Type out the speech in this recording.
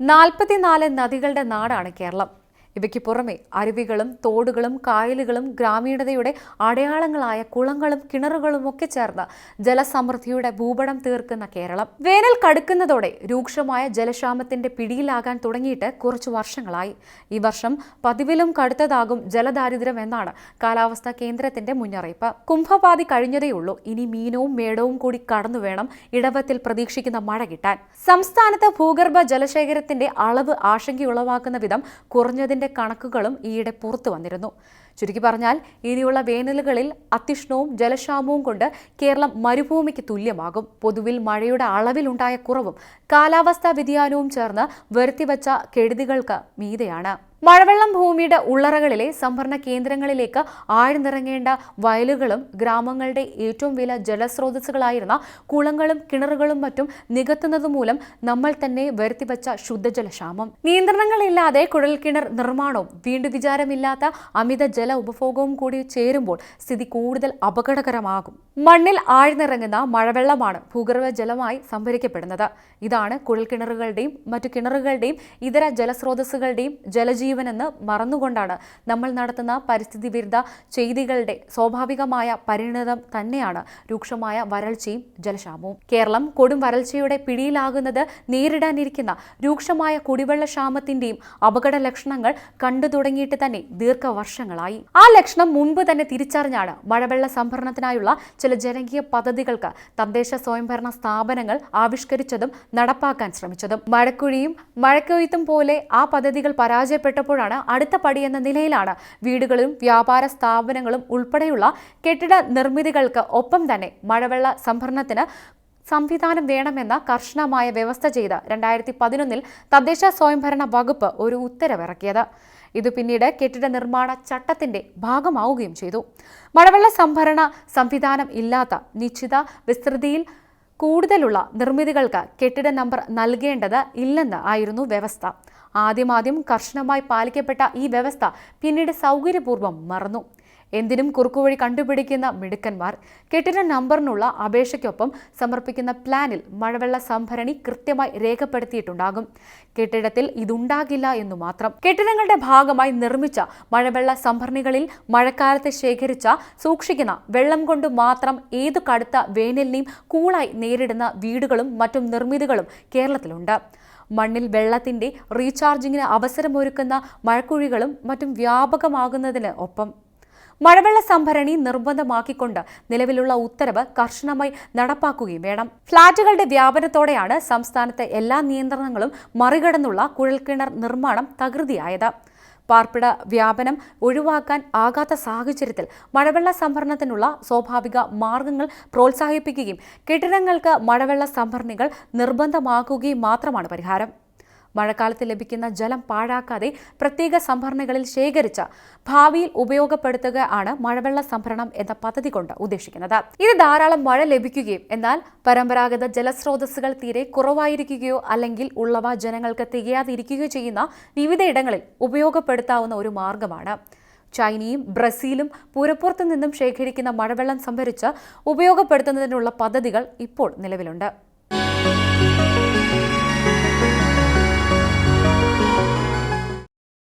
44 നദികളുടെ നാടാണ് കേരളം. ഇവയ്ക്ക് പുറമെ അരുവികളും തോടുകളും കായലുകളും ഗ്രാമീണതയുടെ അടയാളങ്ങളായ കുളങ്ങളും കിണറുകളും ഒക്കെ ചേർന്ന് ജലസമൃദ്ധിയുടെ ഭൂപടം തീർക്കുന്ന കേരളം. വേനൽ കടുക്കുന്നതോടെ രൂക്ഷമായ ജലക്ഷാമത്തിന്റെ പിടിയിലാകാൻ തുടങ്ങിയിട്ട് കുറച്ചു വർഷങ്ങളായി. ഈ വർഷം പതിവിലും കടുത്തതാകും ജലദാരിദ്ര്യം എന്നാണ് കാലാവസ്ഥാ കേന്ദ്രത്തിന്റെ മുന്നറിയിപ്പ്. കുംഭപാതി കഴിഞ്ഞതേയുള്ളൂ. ഇനി മീനവും മേടവും കൂടി കടന്നു വേണം ഇടവത്തിൽ പ്രതീക്ഷിക്കുന്ന മഴ കിട്ടാൻ. സംസ്ഥാനത്ത് ഭൂഗർഭ ജലശേഖരത്തിന്റെ അളവ് ആശങ്കയുളവാക്കുന്ന വിധം കുറഞ്ഞതിന്റെ കണക്കുകളും ഈയിടെ പുറത്തു വന്നിരുന്നു. ചുരുക്കി പറഞ്ഞാൽ ഇനിയുള്ള വേനലുകളിൽ അത്യുഷ്ണവും ജലക്ഷാമവും കൊണ്ട് കേരളം മരുഭൂമിക്ക് തുല്യമാകും. പൊതുവിൽ മഴയുടെ അളവിലുണ്ടായ കുറവും കാലാവസ്ഥാ വ്യതിയാനവും ചേർന്ന് വരുത്തിവെച്ച കെടുതികൾക്ക് മീതെയാണ്. മഴവെള്ളം ഭൂമിയുടെ ഉള്ളറകളിലെ സംഭരണ കേന്ദ്രങ്ങളിലേക്ക് ആഴ്ന്നിറങ്ങേണ്ട വയലുകളും ഗ്രാമങ്ങളുടെ ഏറ്റവും വലിയ ജലസ്രോതസ്സുകളായിരുന്ന കുളങ്ങളും കിണറുകളും മറ്റും നികത്തുന്നതുമൂലം നമ്മൾ തന്നെ വരുത്തിവെച്ച ശുദ്ധജലക്ഷാമം. നിയന്ത്രണങ്ങളില്ലാതെ കുഴൽക്കിണർ നിർമ്മാണവും വീണ്ടും വിചാരമില്ലാത്ത അമിത ജല ഉപഭോഗവും കൂടി ചേരുമ്പോൾ സ്ഥിതി കൂടുതൽ അപകടകരമാകും. മണ്ണിൽ ആഴ്ന്നിറങ്ങുന്ന മഴവെള്ളമാണ് ഭൂഗർഭ ജലമായി സംഭരിക്കപ്പെടുന്നത്. ഇതാണ് കുഴൽക്കിണറുകളുടെയും മറ്റു കിണറുകളുടെയും ഇതര ജലസ്രോതസ്സുകളുടെയും ജലജീവനെന്ന് മറന്നുകൊണ്ടാണ് നമ്മൾ നടത്തുന്ന പരിസ്ഥിതി വിരുദ്ധ ചെയ്തികളുടെ സ്വാഭാവികമായ പരിണതം തന്നെയാണ് രൂക്ഷമായ വരൾച്ചയും ജലക്ഷാമവും. കേരളം കൊടും വരൾച്ചയുടെ പിടിയിലാകുന്നത് നേരിടാനിരിക്കുന്ന രൂക്ഷമായ കുടിവെള്ളക്ഷാമത്തിന്റെയും അപകട ലക്ഷണങ്ങൾ കണ്ടു തുടങ്ങിയിട്ട് തന്നെ ദീർഘവർഷങ്ങളായി. ആ ലക്ഷണം മുൻപ് തന്നെ തിരിച്ചറിഞ്ഞാണ് മഴവെള്ള സംഭരണത്തിനായുള്ള ചില ജനകീയ പദ്ധതികൾക്ക് തദ്ദേശ സ്വയംഭരണ സ്ഥാപനങ്ങൾ ആവിഷ്കരിച്ചതും നടപ്പാക്കാൻ ശ്രമിച്ചതും. മഴക്കുഴിയും മഴക്കൊയ്ത്തും പോലെ ആ പദ്ധതികൾ പരാജയപ്പെട്ടപ്പോഴാണ് അടുത്ത പടിയെന്ന നിലയിലാണ് വീടുകളും വ്യാപാര സ്ഥാപനങ്ങളും ഉൾപ്പെടെയുള്ള കെട്ടിട നിർമ്മിതികൾക്ക് ഒപ്പം തന്നെ മഴവെള്ള സംഭരണത്തിന് സംവിധാനം വേണമെന്ന കർശനമായ വ്യവസ്ഥ ചെയ്ത് 2011 തദ്ദേശ സ്വയംഭരണ വകുപ്പ് ഒരു ഉത്തരവിറക്കിയത്. ഇത് പിന്നീട് കെട്ടിട നിർമ്മാണ ചട്ടത്തിന്റെ ഭാഗമാവുകയും ചെയ്തു. മഴവെള്ള സംഭരണ സംവിധാനം ഇല്ലാത്ത നിശ്ചിത വിസ്തൃതിയിൽ കൂടുതലുള്ള നിർമ്മിതികൾക്ക് കെട്ടിട നമ്പർ നൽകേണ്ടത് ഇല്ലെന്ന് ആയിരുന്നു വ്യവസ്ഥ. ആദ്യം കർശനമായി പാലിക്കപ്പെട്ട ഈ വ്യവസ്ഥ പിന്നീട് സൗകര്യപൂർവ്വം മറന്നു. എന്തിനും കുറുക്കുവഴി കണ്ടുപിടിക്കുന്ന മിടുക്കന്മാർ. കെട്ടിട നമ്പറിനുള്ള അപേക്ഷയ്ക്കൊപ്പം സമർപ്പിക്കുന്ന പ്ലാനിൽ മഴവെള്ള സംഭരണി കൃത്യമായി രേഖപ്പെടുത്തിയിട്ടുണ്ടാകും. കെട്ടിടത്തിൽ ഇതുണ്ടാകില്ല എന്നു മാത്രം. കെട്ടിടങ്ങളുടെ ഭാഗമായി നിർമ്മിച്ച മഴവെള്ള സംഭരണികളിൽ മഴക്കാലത്ത് സൂക്ഷിക്കുന്ന വെള്ളം കൊണ്ട് മാത്രം ഏതു കടുത്ത വേനലിനെയും കൂളായി നേരിടുന്ന വീടുകളും മറ്റും നിർമ്മിതികളും കേരളത്തിലുണ്ട്. മണ്ണിൽ വെള്ളത്തിന്റെ റീചാർജിങ്ങിന് അവസരമൊരുക്കുന്ന മഴക്കുഴികളും മറ്റും വ്യാപകമാകുന്നതിന് ഒപ്പം മഴവെള്ള സംഭരണി നിർബന്ധമാക്കിക്കൊണ്ട് നിലവിലുള്ള ഉത്തരവ് കർശനമായി നടപ്പാക്കുകയും വേണം. ഫ്ളാറ്റുകളുടെ വ്യാപനത്തോടെയാണ് സംസ്ഥാനത്തെ എല്ലാ നിയന്ത്രണങ്ങളും മറികടന്നുള്ള കുഴൽക്കിണർ നിർമ്മാണം തകൃതിയായത്. പാർപ്പിട വ്യാപനം ഒഴിവാക്കാൻ ആകാത്ത സാഹചര്യത്തിൽ മഴവെള്ള സംഭരണത്തിനുള്ള സ്വാഭാവിക മാർഗങ്ങൾ പ്രോത്സാഹിപ്പിക്കുകയും കെട്ടിടങ്ങൾക്ക് മഴവെള്ള സംഭരണികൾ നിർബന്ധമാക്കുകയും മാത്രമാണ് പരിഹാരം. മഴക്കാലത്ത് ലഭിക്കുന്ന ജലം പാഴാക്കാതെ പ്രത്യേക സംഭരണികളിൽ ശേഖരിച്ച് ഭാവിയിൽ ഉപയോഗപ്പെടുത്തുക ആണ് മഴവെള്ള സംഭരണം എന്ന പദ്ധതി കൊണ്ട് ഉദ്ദേശിക്കുന്നത്. ഇത് ധാരാളം മഴ ലഭിക്കുകയും എന്നാൽ പരമ്പരാഗത ജലസ്രോതസ്സുകൾ തീരെ കുറവായിരിക്കുകയോ അല്ലെങ്കിൽ ഉള്ളവ ജനങ്ങൾക്ക് തികയാതിരിക്കുകയോ ചെയ്യുന്ന വിവിധയിടങ്ങളിൽ ഉപയോഗപ്പെടുത്താവുന്ന ഒരു മാർഗമാണ്. ചൈനയും ബ്രസീലും പുറത്തു നിന്നും ശേഖരിക്കുന്ന മഴവെള്ളം സംഭരിച്ച് ഉപയോഗപ്പെടുത്തുന്നതിനുള്ള പദ്ധതികൾ ഇപ്പോൾ നിലവിലുണ്ട്.